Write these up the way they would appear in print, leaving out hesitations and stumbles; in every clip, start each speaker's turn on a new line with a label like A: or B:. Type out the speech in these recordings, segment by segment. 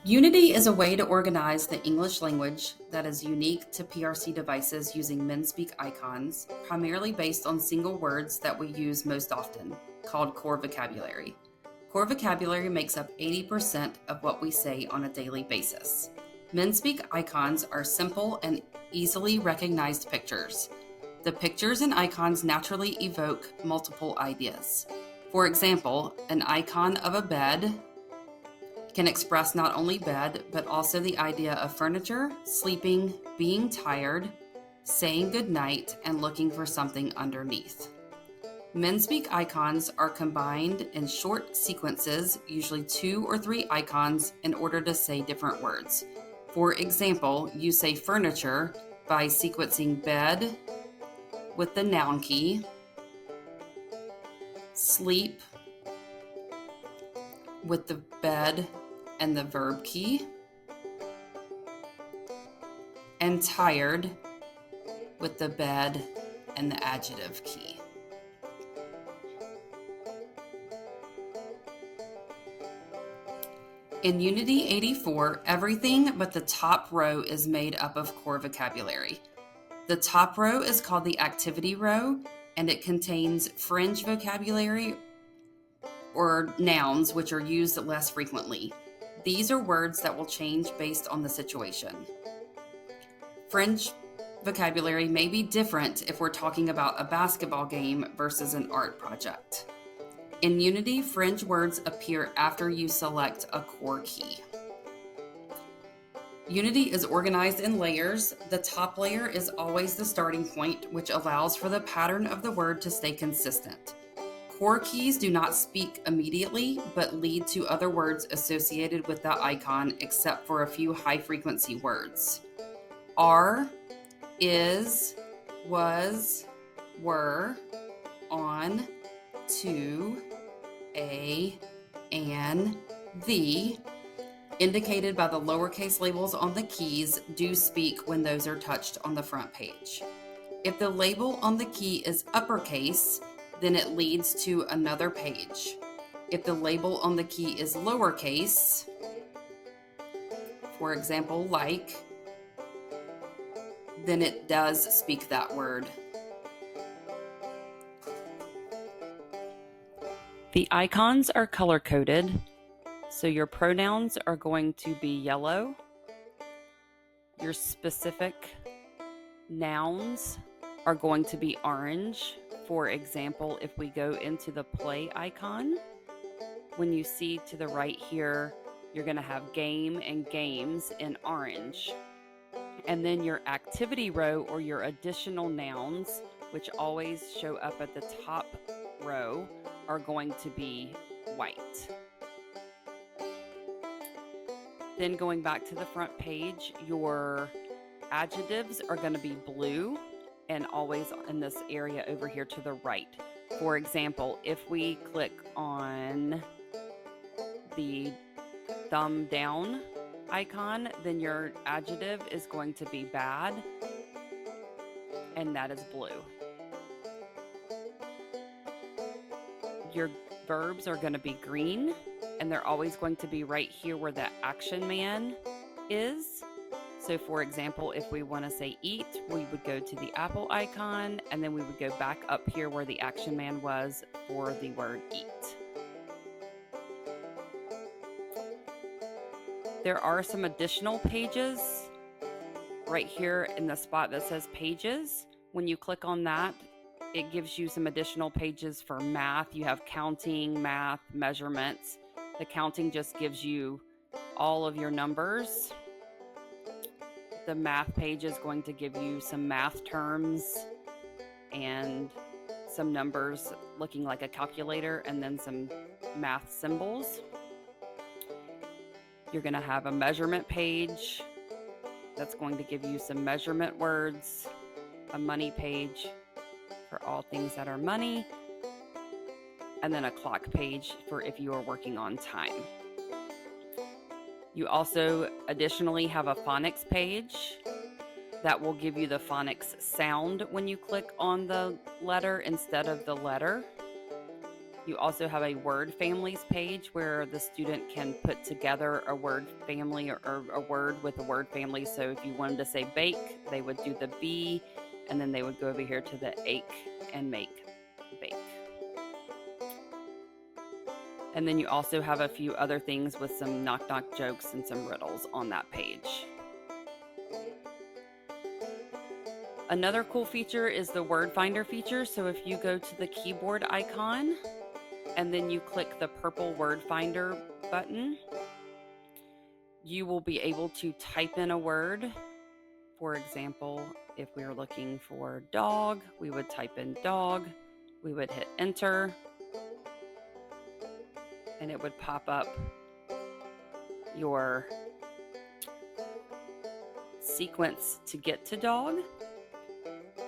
A: Unity is a way to organize the English language that is unique to PRC devices using MinSpeak icons, primarily based on single words that we use most often, called core vocabulary. Core vocabulary makes up 80% of what we say on a daily basis. MinSpeak icons are simple and easily recognized pictures. The pictures and icons naturally evoke multiple ideas. For example, an icon of a bed can express not only bed, but also the idea of furniture, sleeping, being tired, saying goodnight, and looking for something underneath. MinSpeak icons are combined in short sequences, usually 2 or 3 icons, in order to say different words. For example, you say furniture by sequencing bed with the noun key, sleep with the bed and the verb key, and tired with the bed and the adjective key. In Unity 84, everything but the top row is made up of core vocabulary. The top row is called the activity row, and it contains fringe vocabulary or nouns which are used less frequently. These are words that will change based on the situation. Fringe vocabulary may be different if we're talking about a basketball game versus an art project. In Unity, fringe words appear after you select a core key. Unity is organized in layers. The top layer is always the starting point, which allows for the pattern of the word to stay consistent. Core keys do not speak immediately, but lead to other words associated with the icon, except for a few high-frequency words. Are, is, was, were, on, to, a, and, the, indicated by the lowercase labels on the keys, do speak when those are touched on the front page. If the label on the key is uppercase, then it leads to another page. If the label on the key is lowercase, for example, like, then it does speak that word. The icons are color-coded, so your pronouns are going to be yellow. Your specific nouns are going to be orange. For example, if we go into the play icon, when you see to the right here, you're going to have game and games in orange. And then your activity row or your additional nouns, which always show up at the top row, are going to be white. Then going back to the front page, your adjectives are going to be blue and always in this area over here to the right. For example, if we click on the thumb down icon, then your adjective is going to be bad, and that is blue. Your verbs are going to be green, and they're always going to be right here where the action man is. So for example, if we want to say eat, we would go to the apple icon, and then we would go back up here where the action man was for the word eat. There are some additional pages right here in the spot that says pages. When you click on that, it gives you some additional pages for math. You have counting, math, measurements. The counting just gives you all of your numbers. The math page is going to give you some math terms and some numbers looking like a calculator, and then some math symbols. You're going to have a measurement page that's going to give you some measurement words, a money page for all things that are money, and then a clock page for if you are working on time. You also additionally have a phonics page that will give you the phonics sound when you click on the letter instead of the letter. You also have a word families page where the student can put together a word family or a word with a word family. So if you wanted to say bake, they would do the B, and then they would go over here to the ache and make bake. And then you also have a few other things with some knock-knock jokes and some riddles on that page. Another cool feature is the word finder feature. So if you go to the keyboard icon and then you click the purple word finder button, you will be able to type in a word. For example, if we were looking for dog, we would type in dog, we would hit enter, and it would pop up your sequence to get to dog.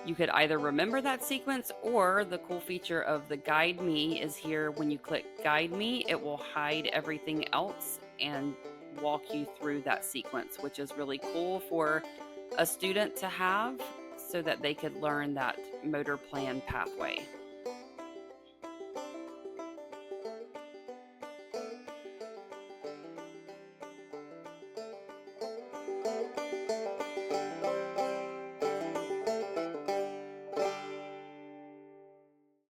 A: You could either remember that sequence, or the cool feature of the Guide Me is here. When you click Guide Me, it will hide everything else and walk you through that sequence, which is really cool for a student to have so that they could learn that motor plan pathway.